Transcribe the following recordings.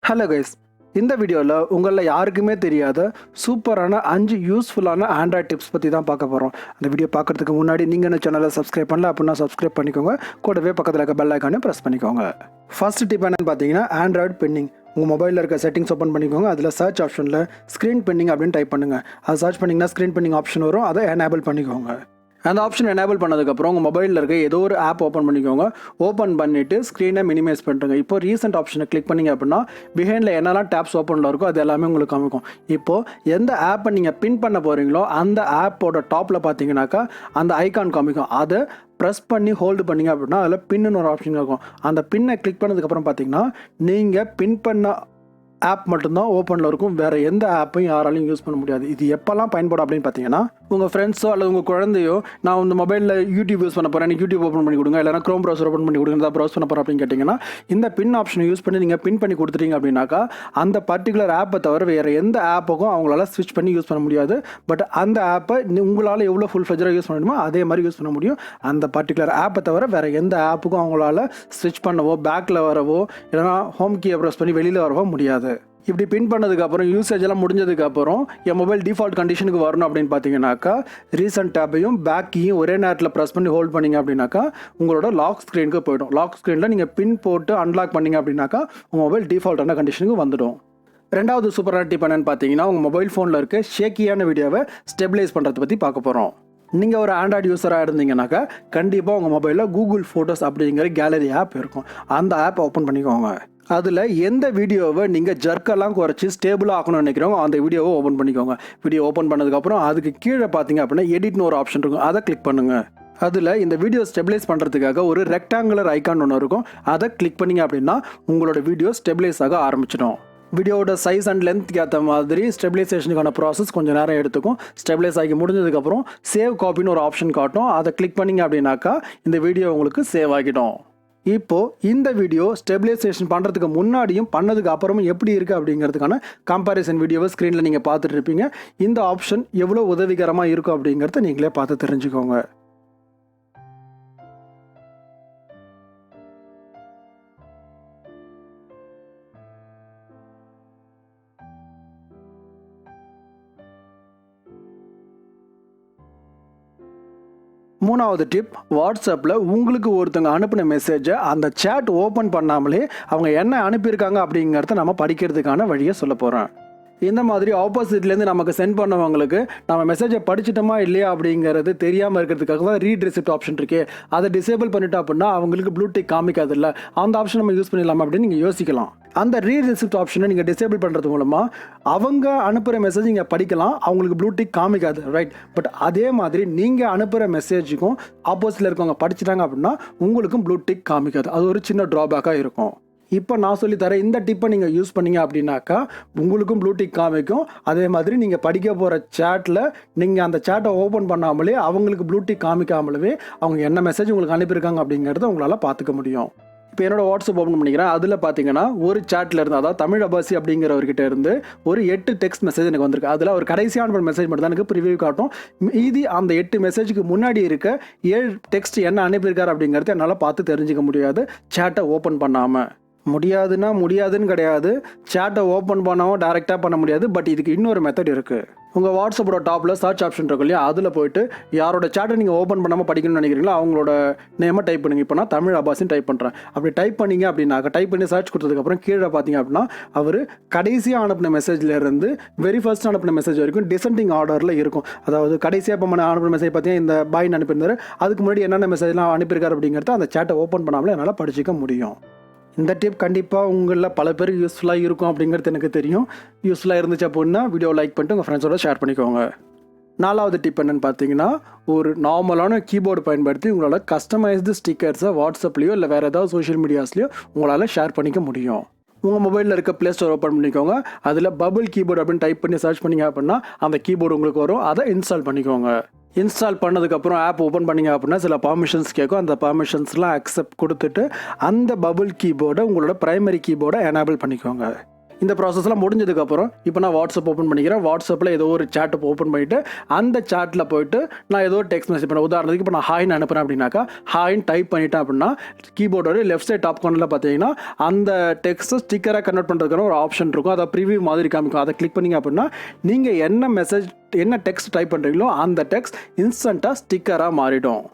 Hello guys, இந்த வீடியோவில் உங்களில் யாருக்குமே தெரியாத சூப்பரான 5 யூஸ்ஃபுல்லான ஆண்ட்ராய்ட் டிப்ஸ் பற்றி தான் பார்க்க போகிறோம். அந்த வீடியோ பார்க்குறதுக்கு முன்னாடி நீங்கள் இந்த சேனலை சப்ஸ்கிரைப் பண்ணல அப்படின்னா சப்ஸ்கிரைப் பண்ணிக்கோங்க. கூடவே பக்கத்தில் இருக்க பெல் ஐக்கானே ப்ரெஸ் பண்ணிக்கோங்க. ஃபர்ஸ்ட் டிப் என்னன்னு பார்த்தீங்கன்னா ஆண்ட்ராய்டு பென்னிங். உங்கள் மொபைலில் இருக்க செட்டிங்ஸ் ஓப்பன் பண்ணிக்கோங்க. அதில் சர்ச் ஆப்ஷனில் ஸ்க்ரீன் பென்னிங் அப்படின்னு டைப் பண்ணுங்கள். அதை சர்ச் பண்ணிங்கன்னா ஸ்க்ரீன் பென்னிங் ஆப்ஷன் வரும். அதை எனேபிள் பண்ணிக்கோங்க. அந்த ஆப்ஷன் எனேபிள் பண்ணதுக்கப்புறம் உங்கள் மொபைலில் இருக்க ஏதோ ஒரு ஆப் ஓப்பன் பண்ணிக்கோங்க. ஓப்பன் பண்ணிவிட்டு ஸ்க்ரீனை மினிமைஸ் பண்ணுறங்க. இப்போ ரீசெண்ட் ஆப்ஷனை கிளிக் பண்ணிங்க அப்படின்னா பிஹைண்டில் என்னெல்லாம் டேப்ஸ் ஓப்பனில் இருக்கோ அது எல்லாமே உங்களுக்கு காமிக்கும். இப்போது எந்த ஆப்பை நீங்கள் பின் பண்ண போகிறீங்களோ அந்த ஆப்போட டாப்பில் பார்த்தீங்கன்னாக்கா அந்த ஐகான் காமிக்கும். அதை ப்ரெஸ் பண்ணி ஹோல்டு பண்ணிங்க அப்படின்னா அதில் பின்னு ஒரு ஆப்ஷன் இருக்கும். அந்த பின்னை கிளிக் பண்ணதுக்கப்புறம் பார்த்தீங்கன்னா நீங்கள் பின் பண்ண ஆப் மட்டும்தான் ஓப்பனில் இருக்கும். வேறு எந்த ஆப்பையும் யாராலையும் யூஸ் பண்ண முடியாது. இது எப்போல்லாம் பயன்படும் அப்படின்னு பார்த்தீங்கன்னா உங்கள் ஃப்ரெண்ட்ஸோ அல்லது உங்கள் குழந்தையோ நான் இந்த மொபைலில் யூடியூப் யூஸ் பண்ண போகிறேன், எனக்கு யூடியூப் ஓப்பன் பண்ணி கொடுங்க, இல்லைனா க்ரோம் ப்ரௌசர் ஓப்பன் பண்ணி கொடுங்க, ப்ரௌஸ் பண்ண போகிறேன் அப்படின்னு கேட்டிங்கன்னா இந்த பின் ஆப்ஷனை யூஸ் பண்ணி நீங்கள் பின் பண்ணி கொடுத்துட்டீங்க அப்படின்னாக்கா அந்த பர்டிகுலர் ஆப்பை தவிர வேறு எந்த ஆப்புக்கும் அவங்களால ஸ்விட்ச் பண்ணி யூஸ் பண்ண முடியாது. பட் அந்த ஆப்பை உங்களால் எவ்வளோ ஃபுல் ஃப்ளெஜராக யூஸ் பண்ண முடியுமோ அதே மாதிரி யூஸ் பண்ண முடியும். அந்த பர்டிகுலர் ஆப்பை தவிர வேறு எந்த ஆப்புக்கும் அவங்களால ஸ்விட்ச் பண்ணவோ பேக்கில் வரவோ இல்லைனா ஹோம் கீயை ப்ரெஸ் பண்ணி வெளியில் வரவோ முடியாது. இப்படி பின் பண்ணதுக்கப்புறம் யூசேஜ் எல்லாம் முடிஞ்சதுக்கப்புறம் என் மொபைல் டிஃபால்ட் கண்டிஷனுக்கு வரணும் அப்படின்னு பார்த்தீங்கன்னாக்கா ரீசன்ட் டேப்பையும் பேக் கீயும் ஒரே நேரத்தில் ப்ரெஸ் பண்ணி ஹோல்ட் பண்ணிங்க அப்படின்னாக்கா உங்களோட லாக் ஸ்க்ரீனுக்கு போய்டும். லாக் ஸ்க்ரீனில் நீங்கள் பின் போட்டு அன்லாக் பண்ணிங்க அப்படின்னாக்கா உங்கள் மொபைல் டிஃபால்ட்டான கண்டிஷனுக்கு வந்துடும். ரெண்டாவது சூப்பரான டிப் என்னன்னு பார்த்தீங்கன்னா உங்கள் மொபைல் ஃபோனில் இருக்க ஷேக்கியான வீடியோவை ஸ்டெபிலைஸ் பண்ணுறதை பற்றி பார்க்க போகிறோம். நீங்கள் ஒரு ஆண்ட்ராய்டு யூஸராக இருந்தீங்கன்னாக்கா கண்டிப்பாக உங்கள் மொபைலில் கூகுள் ஃபோட்டோஸ் அப்படிங்கிற கேலரி ஆப் இருக்கும். அந்த ஆப்பை ஓப்பன் பண்ணிக்கோங்க. அதில் எந்த வீடியோவை நீங்கள் ஜர்க்கெல்லாம் குறைச்சி ஸ்டேபிளாக ஆக்கணும்னு நினைக்கிறோங்க அந்த வீடியோவை ஓப்பன் பண்ணிக்கோங்க. வீடியோ ஓப்பன் பண்ணதுக்கப்புறம் அதுக்கு கீழே பார்த்தீங்க அப்படின்னா எடிட்னு ஒரு ஆப்ஷன் இருக்கும். அதை கிளிக் பண்ணுங்கள். அதில் இந்த வீடியோ ஸ்டெபிலைஸ் பண்ணுறதுக்காக ஒரு ரெக்டாங்குலர் ஐக்கான் ஒன்று இருக்கும். அதை கிளிக் பண்ணிங்க அப்படின்னா உங்களோட வீடியோ ஸ்டெபிலைஸ் ஆக ஆரம்பிச்சிடும். வீடியோட சைஸ் அண்ட் லென்த்துக்கு ஏற்ற மாதிரி ஸ்டெபிலைசேஷனுக்கான ப்ராசஸ் கொஞ்சம் நேரம் எடுத்துக்கும். ஸ்டெபிலைஸ் ஆகி முடிஞ்சதுக்கப்புறம் சேவ் காப்பின்னு ஒரு ஆப்ஷன் காட்டும். அதை கிளிக் பண்ணிங்க அப்படின்னாக்கா இந்த வீடியோ உங்களுக்கு சேவ் ஆகிடும். இப்போது இந்த வீடியோ ஸ்டெபிலைசேஷன் பண்ணுறதுக்கு முன்னாடியும் பண்ணதுக்கு அப்புறமும் எப்படி இருக்குது அப்படிங்கிறதுக்கான கம்பேரிசன் வீடியோவை ஸ்க்ரீனில் நீங்கள் பார்த்துட்டு இருப்பீங்க. இந்த ஆப்ஷன் எவ்வளோ உதவிகரமாக இருக்கும் அப்படிங்கிறத நீங்களே பார்த்து தெரிஞ்சுக்கோங்க. மூணாவது டிப், வாட்ஸ்அப்பில் உங்களுக்கு ஒருத்தவங்க அனுப்பின மெசேஜை அந்த சேட் ஓப்பன் பண்ணாமலே அவங்க என்ன அனுப்பியிருக்காங்க அப்படிங்கிறத நம்ம படிக்கிறதுக்கான வழியை சொல்ல போகிறேன். இந்த மாதிரி ஆப்போசிட்லேருந்து நமக்கு சென்ட் பண்ணவங்களுக்கு நம்ம மெசேஜை படிச்சிட்டோமா இல்லையா அப்படிங்கிறது தெரியாமல் இருக்கிறதுக்காக தான் ரீட் ரெசிப்ட் ஆப்ஷன் இருக்கே. அதை டிசேபிள் பண்ணிட்டோம் அப்படின்னா அவங்களுக்கு ப்ளூடிக் காமிக்காது இல்லை. அந்த ஆப்ஷன் நம்ம யூஸ் பண்ணிடலாமா அப்படின்னு நீங்கள் யோசிக்கலாம். அந்த ரீட் ரெசிப்ட் ஆப்ஷனை நீங்கள் டிசேபிள் பண்ணுறது மூலமாக அவங்க அனுப்புகிற மெசேஜ் நீங்கள் படிக்கலாம், அவங்களுக்கு ப்ளூடிக் காமிக்காது, ரைட்? பட் அதே மாதிரி நீங்கள் அனுப்புகிற மெசேஜுக்கும் ஆப்போசிட்டில் இருக்கவங்க படிச்சிட்டாங்க அப்படின்னா உங்களுக்கும் ப்ளூடிக் காமிக்காது. அது ஒரு சின்ன ட்ராபேக்காக இருக்கும். இப்போ நான் சொல்லித்தரேன் இந்த டிப்பை நீங்கள் யூஸ் பண்ணீங்க அப்படின்னாக்கா உங்களுக்கும் ப்ளூடிக் காமிக்கும். அதே மாதிரி நீங்கள் படிக்க போகிற சேட்டில் நீங்கள் அந்த சேட்டை ஓப்பன் பண்ணாமலே அவங்களுக்கு ப்ளூடிக் காமிக்காமலே அவங்க என்ன மெசேஜ் உங்களுக்கு அனுப்பியிருக்காங்க அப்படிங்கிறத உங்களால் பார்த்துக்க முடியும். இப்போ என்னோட வாட்ஸ்அப் ஓப்பன் பண்ணிக்கிறேன். அதில் பார்த்தீங்கன்னா ஒரு சேட்டில் இருந்து, அதாவது தமிழ் அபாசி அப்படிங்கிறவர்கிட்ட இருந்து ஒரு 8 டெக்ஸ்ட் மெசேஜ் எனக்கு வந்திருக்கு. அதில் ஒரு கடைசியான மெசேஜ் மட்டும் தான் எனக்கு ப்ரிவியூ காட்டும். மீதி அந்த 8 மெசேஜுக்கு முன்னாடி இருக்க 7 டெக்ஸ்ட் என்ன அனுப்பியிருக்காரு அப்படிங்கிறத என்னால் பார்த்து தெரிஞ்சிக்க முடியாது சேட்டை ஓப்பன் பண்ணாமல். முடியாதுன்னு கிடையாது, சேட்டை ஓப்பன் பண்ணாமல் டேரெக்டாக பண்ண முடியாது. பட் இதுக்கு இன்னொரு மெத்தட் இருக்குது. உங்கள் வாட்ஸ்அப்போட டாப்பில் சர்ச் ஆப்ஷன் இருக்கும் இல்லையா, அதில் போய்ட்டு யாரோட சேட்டை நீங்கள் ஓப்பன் பண்ணாமல் படிக்கணும்னு நினைக்கிறீங்களோ அவங்களோட நேமை டைப் பண்ணுங்க. இப்போ நான் தமிழ் அபாசின்னு டைப் பண்ணுறேன். அப்படி டைப் பண்ணிங்க அப்படின்னாக்க டைப் பண்ணி சர்ச் கொடுத்ததுக்கப்புறம் கீழே பார்த்தீங்க அப்படின்னா அவர் கடைசியாக அனுப்பின மெசேஜ்லேருந்து வெரி ஃபர்ஸ்ட் அனுப்பின மெசேஜ் வரைக்கும் டிசெண்டிங் ஆர்டரில் இருக்கும். அதாவது கடைசியாக இப்போ அனுப்பின மெசேஜ் பார்த்தீங்கன்னா இந்த பாய்னு அனுப்பியிருந்தார், அதுக்கு முன்னாடி என்னென்ன மெசேஜ்லாம் அனுப்பியிருக்காரு அப்படிங்கிறத அந்த சேட்டை ஓப்பன் பண்ணாமலே என்னால் படிச்சிக்க முடியும். இந்த டிப் கண்டிப்பாக உங்களில் பல பேருக்கு யூஸ்ஃபுல்லாக இருக்கும் அப்படிங்கிறது எனக்கு தெரியும். யூஸ்ஃபுல்லாக இருந்துச்சு அப்படின்னா வீடியோ லைக் பண்ணிட்டு உங்கள் ஃப்ரெண்ட்ஸோட ஷேர் பண்ணிக்கோங்க. நாலாவது டிப் என்னென்னு பார்த்தீங்கன்னா ஒரு நார்மலான கீபோர்டு பயன்படுத்தி உங்களால் கஸ்டமைஸ்டு ஸ்டிக்கர்ஸை வாட்ஸ்அப்லேயோ இல்லை வேறு ஏதாவது சோஷியல் மீடியாஸ்லையோ உங்களால் ஷேர் பண்ணிக்க முடியும். உங்கள் மொபைலில் இருக்க ப்ளே ஸ்டோர் ஓப்பன் பண்ணிக்கோங்க. அதில் பபிள் கீபோர்டு அப்படின்னு டைப் பண்ணி சர்ச் பண்ணிங்க அப்படின்னா அந்த கீபோர்டு உங்களுக்கு வரும். அதை இன்ஸ்டால் பண்ணிக்கோங்க. இன்ஸ்டால் பண்ணதுக்கப்புறம் ஆப் ஓப்பன் பண்ணிங்க அப்படின்னா சில பர்மிஷன்ஸ் கேட்கும். அந்த பர்மிஷன்ஸ்லாம் அக்செப்ட் கொடுத்துட்டு அந்த பபிள் கீபோர்டை உங்களோட ப்ரைமரி கீபோர்டை எனேபிள் பண்ணிக்கோங்க. இந்த ப்ராசஸ்லாம் முடிஞ்சதுக்கப்புறம் இப்போ நான் வாட்ஸ்அப் ஓப்பன் பண்ணிக்கிறேன். வாட்ஸ்அப்பில் ஏதோ ஒரு சேட் ஓப்பன் பண்ணிவிட்டு அந்த சேட்டில் போயிட்டு நான் ஏதோ ஒரு டெக்ஸ்ட் மெசேஜ் பண்ணேன். உதாரணத்துக்கு இப்போ நான் ஹாய்னு அனுப்புகிறேன் அப்படின்னாக்கா ஹாய்னு டைப் பண்ணிட்டேன் அப்படின்னா கீபோர்டோட லெஃப்ட் சைட் டாப் கார்னரில் பார்த்தீங்கன்னா அந்த டெக்ஸ்ட்டை ஸ்டிக்கராக கன்வெர்ட் பண்ணுறதுக்கான ஒரு ஆப்ஷன் இருக்கும். அதை ப்ரிவியூ மாதிரி காமிக்கும். அதை கிளிக் பண்ணிங்க அப்படின்னா நீங்கள் என்ன டெக்ஸ்ட் டைப் பண்ணுறீங்களோ அந்த டெக்ஸ்ட் இன்ஸ்டண்ட்டாக ஸ்டிக்கராக மாறிடும்.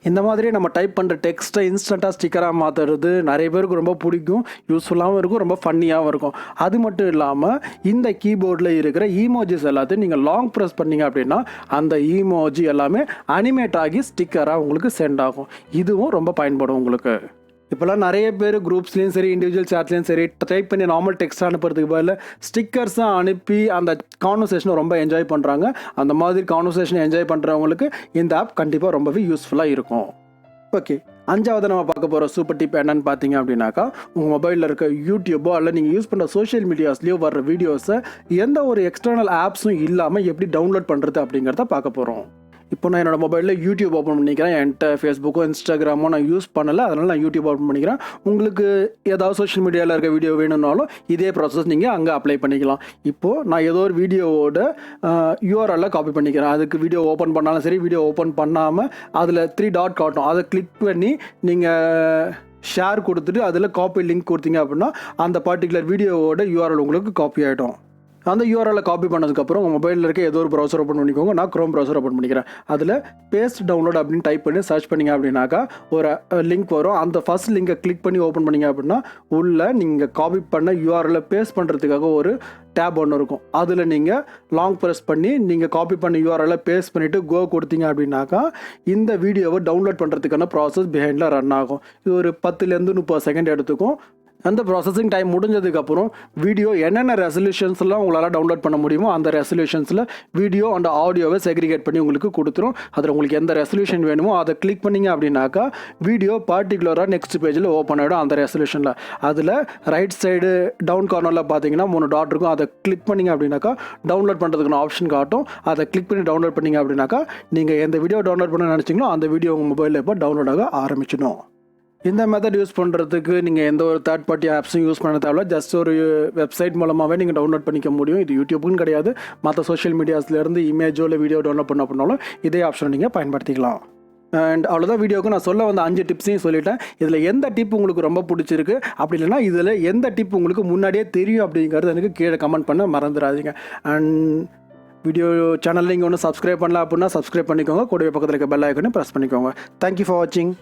இந்த மாதிரி நம்ம டைப் பண்ணுற டெக்ஸ்ட்டை இன்ஸ்டண்ட்டாக ஸ்டிக்கராக மாற்றுறது நிறைய பேருக்கு ரொம்ப பிடிக்கும், யூஸ்ஃபுல்லாகவும் இருக்கும், ரொம்ப ஃபன்னியாகவும் இருக்கும். அது மட்டும் இல்லாமல் இந்த கீபோர்டில் இருக்கிற ஈமோஜிஸ் எல்லாத்தையும் நீங்கள் லாங் ப்ரெஸ் பண்ணிங்க அப்படின்னா அந்த ஈமோஜி எல்லாமே அனிமேட் ஆகி ஸ்டிக்கராக உங்களுக்கு சென்ட் ஆகும். இதுவும் ரொம்ப பயன்படும் உங்களுக்கு. இப்போல்லாம் நிறைய பேர் குரூப்ஸ்லேயும் சரி இண்டிவிஜுவல் சேட்லேயும் சரி டைப் பண்ணி நார்மல் டெக்ஸ்ட் அனுப்புறதுக்கு பதில் ஸ்டிக்கர்ஸாக அனுப்பி அந்த கான்வர்சேஷனை ரொம்ப என்ஜாய் பண்ணுறாங்க. அந்த மாதிரி கான்வர்சேஷனை என்ஜாய் பண்ணுறவங்களுக்கு இந்த ஆப் கண்டிப்பாக ரொம்பவே யூஸ்ஃபுல்லாக இருக்கும். ஓகே, 5வது நம்ம பார்க்க போகிற சூப்பர் டிப் என்னன்னு பார்த்தீங்க அப்படின்னாக்கா, உங்கள் மொபைலில் இருக்க யூடியூபோ அல்ல நீங்கள் யூஸ் பண்ணுற சோஷியல் மீடியாஸ்லேயோ வர்ற வீடியோஸை எந்த ஒரு எக்ஸ்டர்னல் ஆப்ஸும் இல்லாமல் எப்படி டவுன்லோட் பண்ணுறது அப்படிங்கிறத பார்க்க போகிறோம். இப்போ நான் என்னோடய மொபைலில் யூடியூப் ஓப்பன் பண்ணிக்கிறேன். என்கிட்ட ஃபேஸ்புக்கோ இன்ஸ்டாகிராமோ நான் யூஸ் பண்ணலை, அதனால் நான் யூடியூப் ஓப்பன் பண்ணிக்கிறேன். உங்களுக்கு ஏதாவது சோஷியல் மீடியாவில் இருக்க வீடியோ வேணும்னாலும் இதே ப்ராசஸ் நீங்கள் அங்கே அப்ளை பண்ணிக்கலாம். இப்போது நான் ஏதோ ஒரு வீடியோவோட யூஆர்எல்லை காப்பி பண்ணிக்கிறேன். அதுக்கு வீடியோ ஓப்பன் பண்ணாலும் சரி, வீடியோ ஓப்பன் பண்ணாமல் அதில் 3 டாட் காட்டும், அதை கிளிக் பண்ணி நீங்கள் ஷேர் கொடுத்துட்டு அதில் காப்பி லிங்க் கொடுத்தீங்க அப்படின்னா அந்த பர்டிகுலர் வீடியோவோட யூஆர்எல் உங்களுக்கு காப்பி ஆகிடும். அந்த யூஆர்எல்லை காப்பி பண்ணதுக்கப்புறம் உங்கள் மொபைலில் இருக்க ஏதோ ஒரு ப்ரௌசர் ஓப்பன் பண்ணிக்கோங்க. நான் க்ரோம் ப்ரௌசர் ஓப்பன் பண்ணிக்கிறேன். அதில் பேஸ்ட் டவுன்லோட் அப்படின்னு டைப் பண்ணி சர்ச் பண்ணிங்க அப்படின்னாக்கா ஒரு லிங்க் வரும். அந்த ஃபர்ஸ்ட் லிங்கை கிளிக் பண்ணி ஓப்பன் பண்ணிங்க அப்படின்னா உள்ளே நீங்கள் காப்பி பண்ண யூஆர்எல்லை பேஸ்ட் பண்ணுறதுக்காக ஒரு டேப் ஒன்று இருக்கும். அதில் நீங்கள் லாங் ப்ரெஸ் பண்ணி நீங்கள் காப்பி பண்ண யூஆர்எல்லை பேஸ்ட் பண்ணிவிட்டு கோ கொடுத்தீங்க அப்படின்னாக்கா இந்த வீடியோவை டவுன்லோட் பண்ணுறதுக்கான ப்ராசஸ் பிஹைண்டில் ரன் ஆகும். இது ஒரு 10லேருந்து 30 செகண்ட் எடுத்துக்கும். அந்த ப்ராசஸிங் டைம் முடிஞ்சதுக்கப்புறம் வீடியோ என்னென்ன ரெசல்யூஷன்ஸ்லாம் உங்களால் டவுன்லோட் பண்ண முடியுமோ அந்த ரெசல்யூஷன்ஸில் வீடியோ அண்ட் ஆடியோவை செக்ரிகேட் பண்ணி உங்களுக்கு கொடுத்துரும். அதில் உங்களுக்கு எந்த ரெசல்யூஷன் வேணுமோ அதை கிளிக் பண்ணிங்க அப்படின்னாக்கா வீடியோ பர்டிகுலராக நெக்ஸ்ட் பேஜில் ஓப்பன் ஆகிடும். அந்த ரெசல்யூஷனில் அதில் ரைட் சைடு டவுன் கார்னரில் பார்த்தீங்கன்னா 3 டாட் இருக்கும். அதை கிளிக் பண்ணிங்க அப்படின்னாக்கா டவுன்லோட் பண்ணுறதுக்கான ஆப்ஷன் காட்டும். அதை கிளிக் பண்ணி டவுன்லோட் பண்ணிங்க அப்படின்னாக்கா நீங்கள் எந்த வீடியோ டவுன்லோட் பண்ண நினச்சிங்களோ அந்த வீடியோ உங்கள் மொபைலில் இப்போ டவுன்லோட் ஆக ஆரம்பிச்சிடும். இந்த மெத்தட் யூஸ் பண்ணுறதுக்கு நீங்கள் எந்த ஒரு தேர்ட் பார்ட்டி ஆப்ஸும் யூஸ் பண்ண தேவையில்ல. ஜஸ்ட் ஒரு வெப்சைட் மூலமாகவே நீங்கள் டவுன்லோட் பண்ணிக்க முடியும். இது யூடியூப்புன்னு கிடையாது, மற்ற சோஷியல் மீடியாஸ்லேருந்து இமேஜோ இல்லை வீடியோ டவுன்லோட் பண்ண அப்படின்னாலும் இதே ஆப்ஷனை நீங்கள் பயன்படுத்திக்கலாம். அண்ட் அவ்வளோதான், வீடியோவுக்கு நான் சொல்ல வந்த 5 டிப்ஸையும் சொல்லிட்டேன். இதில் எந்த டிப் உங்களுக்கு ரொம்ப பிடிச்சிருக்கு, அப்படி இல்லைனா இதில் எந்த டிப் உங்களுக்கு முன்னாடியே தெரியும் அப்படிங்கிறது எனக்கு கீழே கமெண்ட் பண்ண மறந்துடாதீங்க. அண்ட் வீடியோ சேனலில் நீங்கள் ஒன்றும் சப்ஸ்கிரைப் பண்ணல அப்படின்னா சப்ஸ்கிரைப் பண்ணிக்கோங்க. கூடவே பக்கத்தில் இருக்க பெல் ஐக்கனை ப்ரெஸ் பண்ணிக்கோங்க. தேங்க்யூ ஃபார் வாட்சிங்.